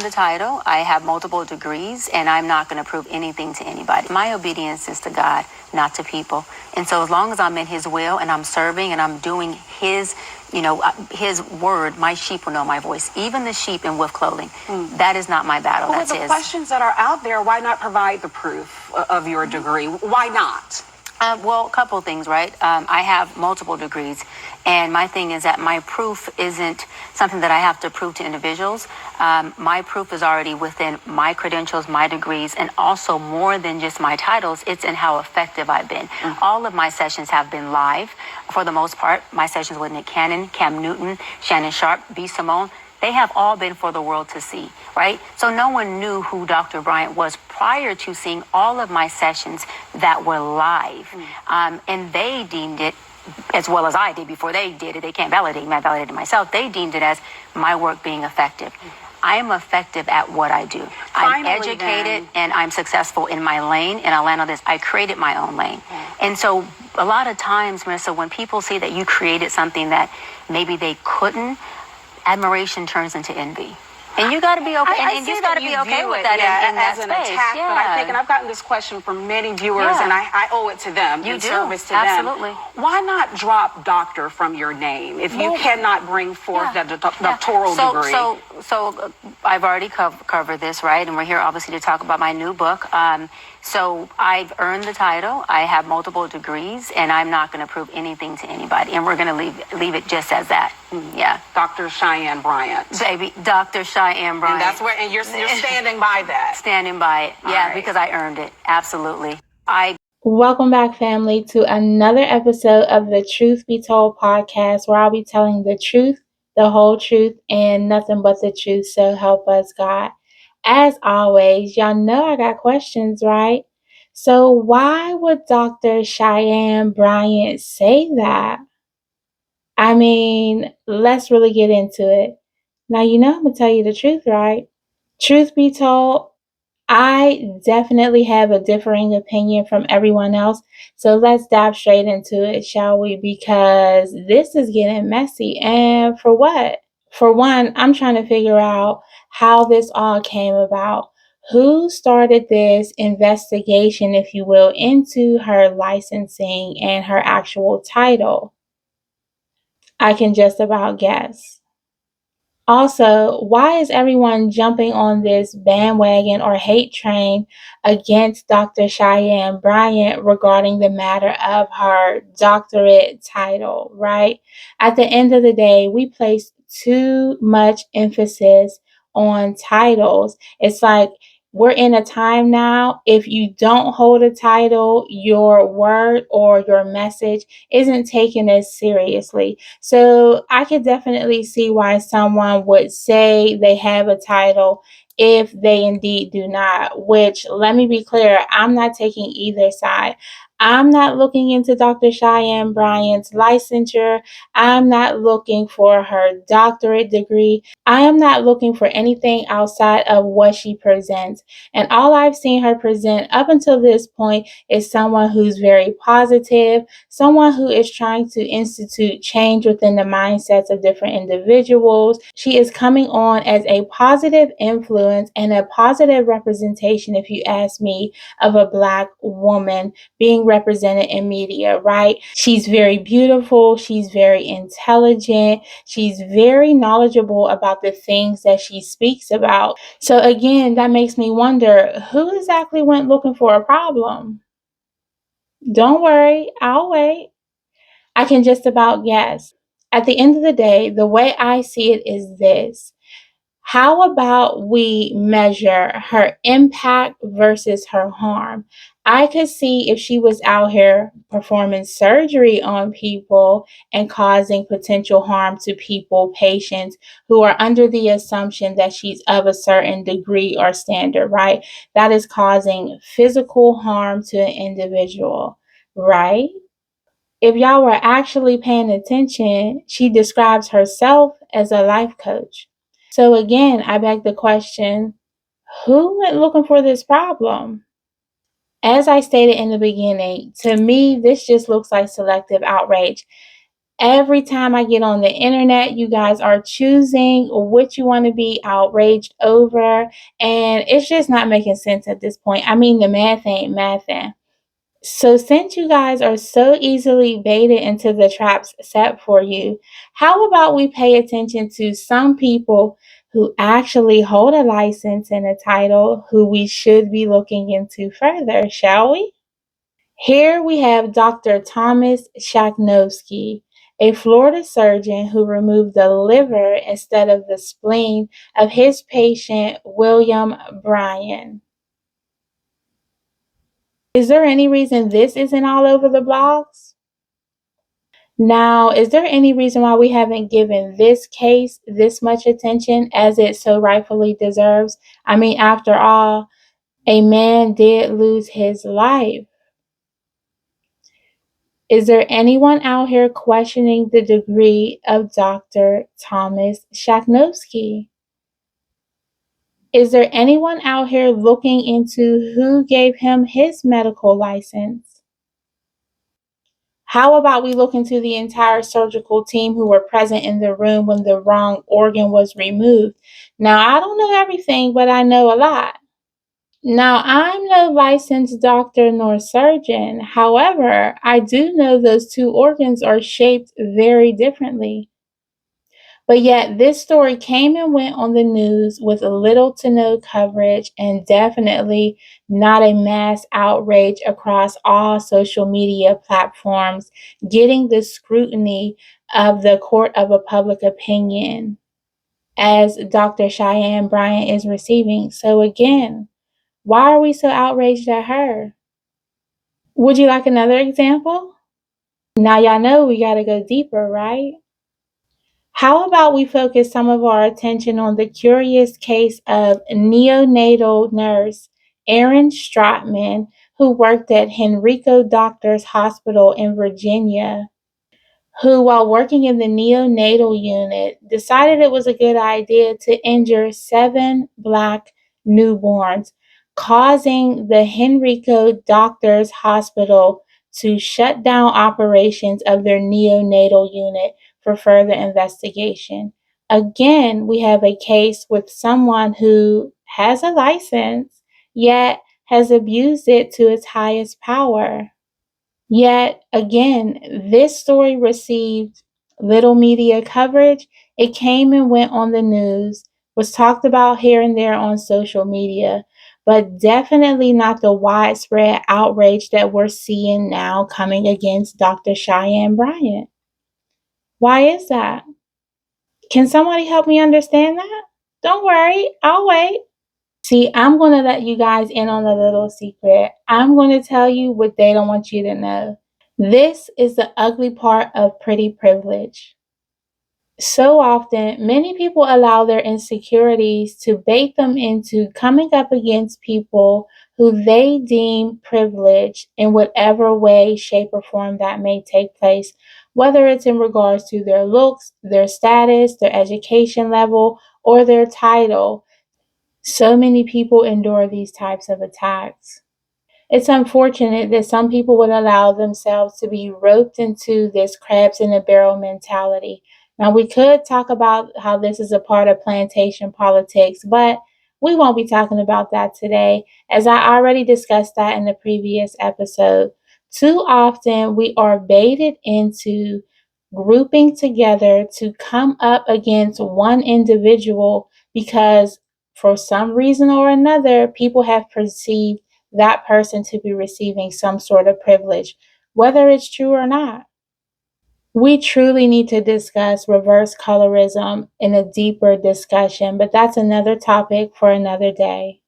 the title. I have multiple degrees, and I'm not going to prove anything to anybody. My obedience is to God, not to people. And so as long as I'm in his will and I'm serving and I'm doing his, his word, my sheep will know my voice. Even the sheep in wolf clothing. That is not my battle. Well, with the questions that are out there, why not provide the proof of your degree? Why not? Well, a couple things, right? I have multiple degrees, and my thing is that my proof isn't something that I have to prove to individuals. My proof is already within my credentials, my degrees, and also more than just my titles, it's in how effective I've been. All of my sessions have been live, for the most part. My sessions with Nick Cannon, Cam Newton, Shannon Sharp, B. Simone, they have all been for the world to see, right? So no one knew who Dr. Bryant was prior to seeing all of my sessions that were live. And they deemed it, as well as I did before they did it, they can't validate me, I validated myself, they deemed it as my work being effective. I am effective at what I do. I'm educated and I'm successful in my lane, and I'll land on this, I created my own lane. And so a lot of times, Marissa, when people see that you created something that maybe they couldn't, admiration turns into envy. And you got to be okay. And you got to be okay with that in that as an space. attack. But I think, and I've gotten this question from many viewers, and I owe it to them. You do. Service to Absolutely. them. Why not drop doctor from your name if you cannot bring forth the doctoral degree? So I've already covered this, right? And we're here obviously to talk about my new book. So I've earned the title. I have multiple degrees, and I'm not going to prove anything to anybody. And we're going to leave it just as that. Yeah. Dr. Cheyenne Bryant. Baby, Dr. Cheyenne Bryant. And that's where, and you're standing by that. Standing by it. Yeah, because I earned it. Absolutely. Welcome back, family, to another episode of the Truth Be Told podcast, where I'll be telling the truth, the whole truth, and nothing but the truth. So help us, God. As always, y'all know I got questions, right? So why would Dr. Cheyenne Bryant say that? I mean, let's really get into it. Now, I'm going to tell you the truth, right? Truth be told, I definitely have a differing opinion from everyone else. So let's dive straight into it, shall we? Because this is getting messy. And for what? For one, I'm trying to figure out how this all came about. Who started this investigation, if you will, into her licensing and her actual title? I can just about guess. Also, why is everyone jumping on this bandwagon or hate train against Dr. Cheyenne Bryant regarding the matter of her doctorate title, right? At the end of the day, we place too much emphasis on titles. It's like we're in a time now, if you don't hold a title, your word or your message isn't taken as seriously. So I could definitely see why someone would say they have a title if they indeed do not, which, let me be clear, I'm not taking either side. I'm not looking into Dr. Cheyenne Bryant's licensure. I'm not looking for her doctorate degree. I am not looking for anything outside of what she presents. And all I've seen her present up until this point is someone who's very positive, someone who is trying to institute change within the mindsets of different individuals. She is coming on as a positive influence and a positive representation, if you ask me, of a Black woman being represented in media, right? She's very beautiful. She's very intelligent. She's very knowledgeable about the things that she speaks about. So again, that makes me wonder, who exactly went looking for a problem? Don't worry, I'll wait. I can just about guess. At the end of the day, the way I see it is this. How about we measure her impact versus her harm? I could see if she was out here performing surgery on people and causing potential harm to people, patients who are under the assumption that she's of a certain degree or standard, right? That is causing physical harm to an individual, right? If y'all were actually paying attention, she describes herself as a life coach. So again, I beg the question, who went looking for this problem? As I stated in the beginning, to me, this just looks like selective outrage. Every time I get on the internet, you guys are choosing what you want to be outraged over, and it's just not making sense at this point. I mean, the math ain't mathin'. So, since you guys are so easily baited into the traps set for you, how about we pay attention to some people who actually hold a license and a title who we should be looking into further, shall we? Here we have Dr. Thomas Shaknovsky, a Florida surgeon who removed the liver instead of the spleen of his patient William Bryant. Is there any reason this isn't all over the blogs? Now, is there any reason why we haven't given this case this much attention as it so rightfully deserves? I mean, after all, a man did lose his life. Is there anyone out here questioning the degree of Dr. Thomas Shaknovsky? Is there anyone out here looking into who gave him his medical license? How about we look into the entire surgical team who were present in the room when the wrong organ was removed? Now, I don't know everything, but I know a lot. Now, I'm no licensed doctor nor surgeon. However, I do know those two organs are shaped very differently. But yet, this story came and went on the news with little to no coverage and definitely not a mass outrage across all social media platforms, getting the scrutiny of the court of a public opinion as Dr. Cheyenne Bryant is receiving. So, again, why are we so outraged at her? Would you like another example? Now, y'all know we got to go deeper, right? How about we focus some of our attention on the curious case of neonatal nurse Erin Stratman, who worked at Henrico Doctors Hospital in Virginia, who, while working in the neonatal unit, decided it was a good idea to injure 7 Black newborns, causing the Henrico Doctors Hospital to shut down operations of their neonatal unit for further investigation. Again, we have a case with someone who has a license, yet has abused it to its highest power. Yet again, this story received little media coverage. It came and went on the news, was talked about here and there on social media, but definitely not the widespread outrage that we're seeing now coming against Dr. Cheyenne Bryant. Why is that? Can somebody help me understand that? Don't worry, I'll wait. See, I'm going to let you guys in on a little secret. I'm going to tell you what they don't want you to know. This is the ugly part of pretty privilege. So often, many people allow their insecurities to bait them into coming up against people who they deem privileged in whatever way, shape, or form that may take place, whether it's in regards to their looks, their status, their education level, or their title. So many people endure these types of attacks. It's unfortunate that some people would allow themselves to be roped into this crabs in a barrel mentality. Now, we could talk about how this is a part of plantation politics, but we won't be talking about that today, as I already discussed that in the previous episode. Too often, we are baited into grouping together to come up against one individual because, for some reason or another, people have perceived that person to be receiving some sort of privilege, whether it's true or not. We truly need to discuss reverse colorism in a deeper discussion, but that's another topic for another day.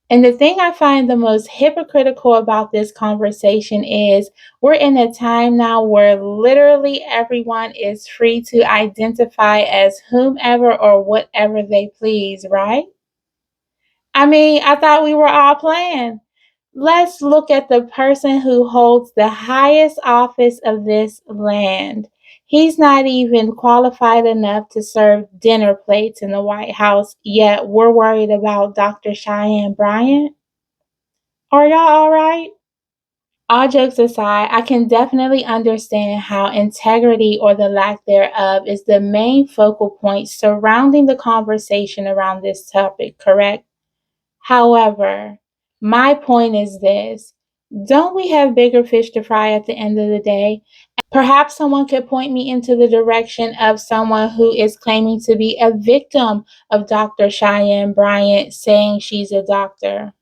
And the thing I find the most hypocritical about this conversation is we're in a time now where literally everyone is free to identify as whomever or whatever they please, right? I mean, I thought we were all playing. Let's look at the person who holds the highest office of this land. He's not even qualified enough to serve dinner plates in the White House, yet we're worried about Dr. Cheyenne Bryant. Are y'all all right? All jokes aside, I can definitely understand how integrity or the lack thereof is the main focal point surrounding the conversation around this topic, correct? However, my point is this: don't we have bigger fish to fry at the end of the day? Perhaps someone could point me into the direction of someone who is claiming to be a victim of Dr. Cheyenne Bryant saying she's a doctor.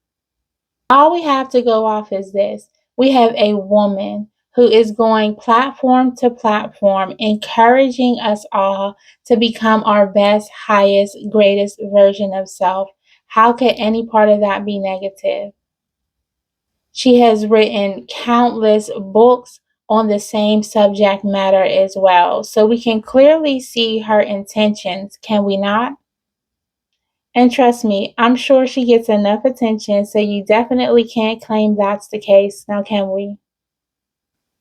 All we have to go off is this: we have a woman who is going platform to platform, encouraging us all to become our best, highest, greatest version of self. How could any part of that be negative? She has written countless books on the same subject matter as well. So we can clearly see her intentions, can we not? And trust me, I'm sure she gets enough attention, so you definitely can't claim that's the case, now can we?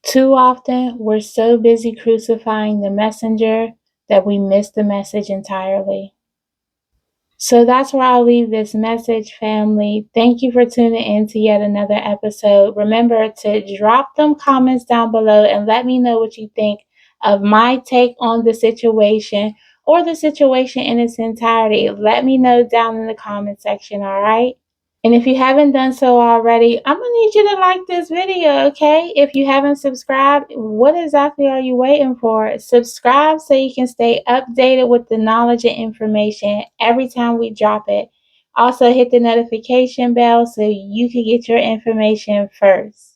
Too often, we're so busy crucifying the messenger that we miss the message entirely. So that's where I'll leave this message, family. Thank you for tuning in to yet another episode. Remember to drop them comments down below and let me know what you think of my take on the situation or the situation in its entirety. Let me know down in the comment section, all right? And if you haven't done so already, I'm going to need you to like this video, okay? If you haven't subscribed, what exactly are you waiting for? Subscribe so you can stay updated with the knowledge and information every time we drop it. Also, hit the notification bell so you can get your information first.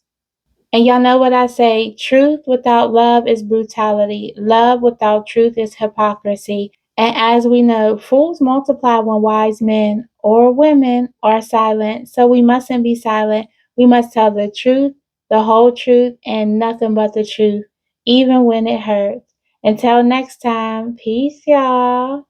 And y'all know what I say: truth without love is brutality. Love without truth is hypocrisy. And as we know, fools multiply when wise men or women are silent. So we mustn't be silent. We must tell the truth, the whole truth, and nothing but the truth, even when it hurts. Until next time, peace, y'all.